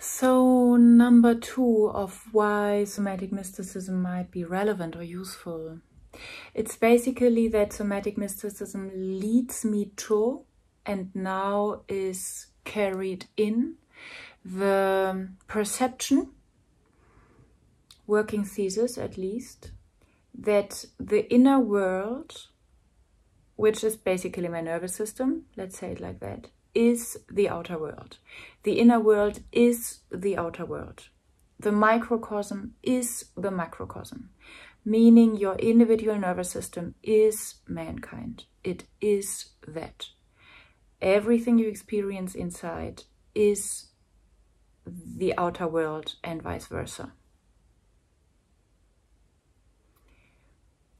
So number 2 of why somatic mysticism might be relevant or useful. It's basically that somatic mysticism leads me to, and now is carried in, the perception, working thesis at least, that the inner world, which is basically my nervous system, let's say it like that, is the outer world. The inner world is the outer world. The microcosm is the macrocosm, meaning your individual nervous system is mankind. It is that. Everything you experience inside is the outer world and vice versa.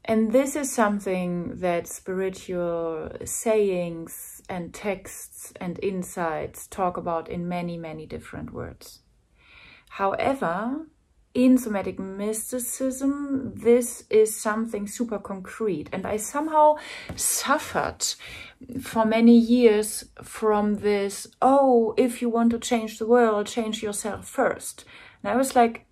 And this is something that spiritual sayings and texts and insights talk about in many, many different words. However, in somatic mysticism, this is something super concrete. And I somehow suffered for many years from this, oh, if you want to change the world, change yourself first. And I was like,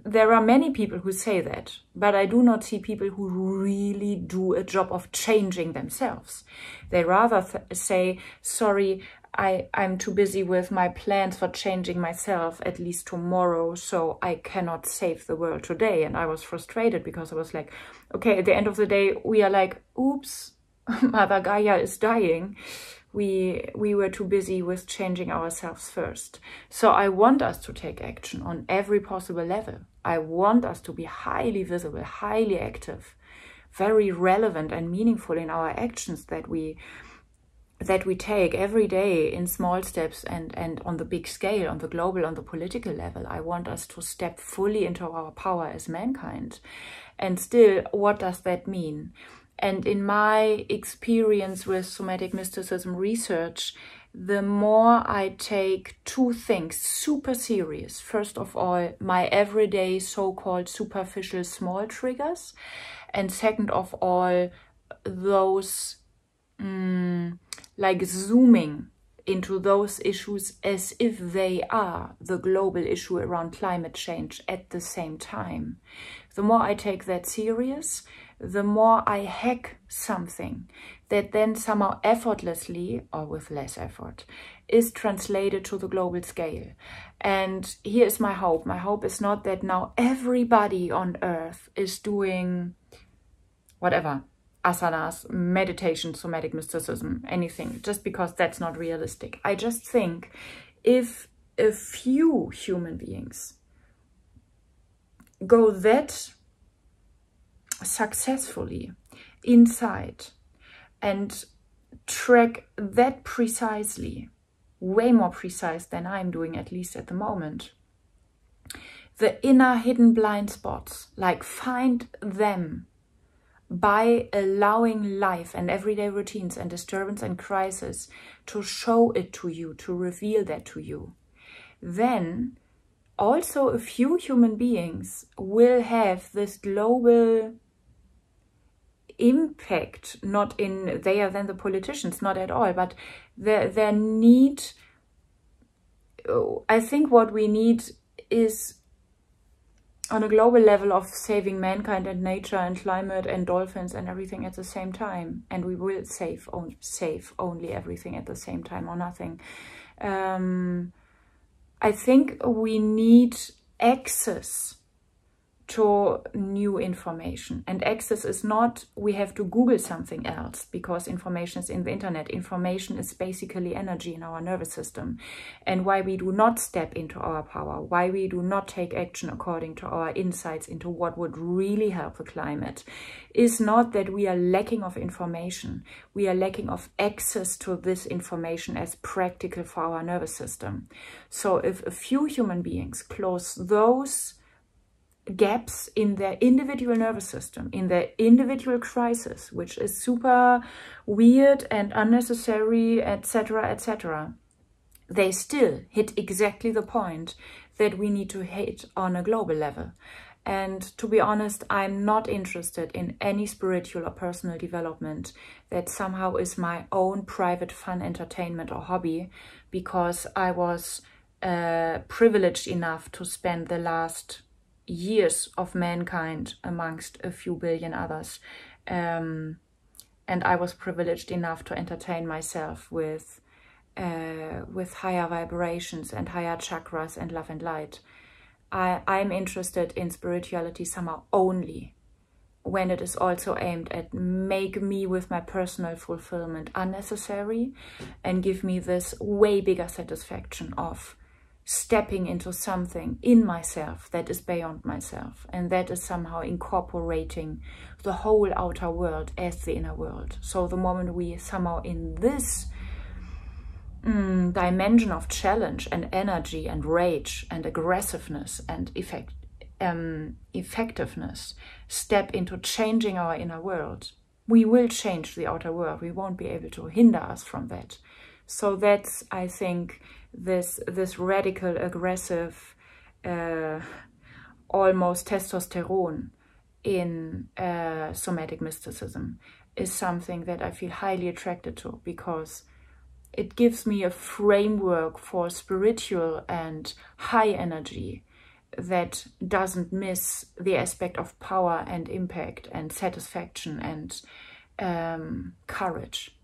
there are many people who say that, but I do not see people who really do a job of changing themselves. They rather say, sorry, I'm too busy with my plans for changing myself, at least tomorrow, so I cannot save the world today. And I was frustrated because I was like, okay, at the end of the day, we are like, oops, Mother Gaia is dying. We were too busy with changing ourselves first. So I want us to take action on every possible level. I want us to be highly visible, highly active, very relevant and meaningful in our actions that we take every day in small steps and on the big scale, on the global, on the political level. I want us to step fully into our power as mankind. And still, what does that mean? And in my experience with somatic mysticism research, the more I take 2 things super serious. First of all, my everyday so-called superficial small triggers. And second of all, those like zooming into those issues as if they are the global issue around climate change at the same time. The more I take that serious, the more I hack something that then somehow effortlessly, or with less effort, is translated to the global scale. And here is my hope. My hope is not that now everybody on earth is doing whatever, asanas, meditation, somatic mysticism, anything, just because that's not realistic. I just think if a few human beings go that successfully inside and track that precisely, way more precise than I'm doing, at least at the moment, the inner hidden blind spots, like find them by allowing life and everyday routines and disturbance and crisis to show it to you, to reveal that to you, then also a few human beings will have this global impact, not in they are then the politicians, not at all, but their need. I think what we need is on a global level of saving mankind and nature and climate and dolphins and everything at the same time. And we will save only everything at the same time or nothing. I think we need access to new information. And access is not, we have to Google something else because information is in the internet. Information is basically energy in our nervous system. And why we do not step into our power, why we do not take action according to our insights into what would really help the climate, is not that we are lacking of information. We are lacking of access to this information as practical for our nervous system. So if a few human beings close those gaps in their individual nervous system, in their individual crisis, which is super weird and unnecessary, etc., etc., they still hit exactly the point that we need to hit on a global level. And to be honest, I'm not interested in any spiritual or personal development that somehow is my own private fun, entertainment or hobby, because I was privileged enough to spend the last years of mankind amongst a few billion others. And I was privileged enough to entertain myself with higher vibrations and higher chakras and love and light. I'm interested in spirituality somehow only when it is also aimed at make me with my personal fulfillment unnecessary and give me this way bigger satisfaction of stepping into something in myself that is beyond myself, and that is somehow incorporating the whole outer world as the inner world. So the moment we somehow in this dimension of challenge and energy and rage and aggressiveness and effectiveness step into changing our inner world, we will change the outer world. We won't be able to hinder us from that. So that's, I think, this radical, aggressive, almost testosterone in somatic mysticism is something that I feel highly attracted to, because it gives me a framework for spiritual and high energy that doesn't miss the aspect of power and impact and satisfaction and courage.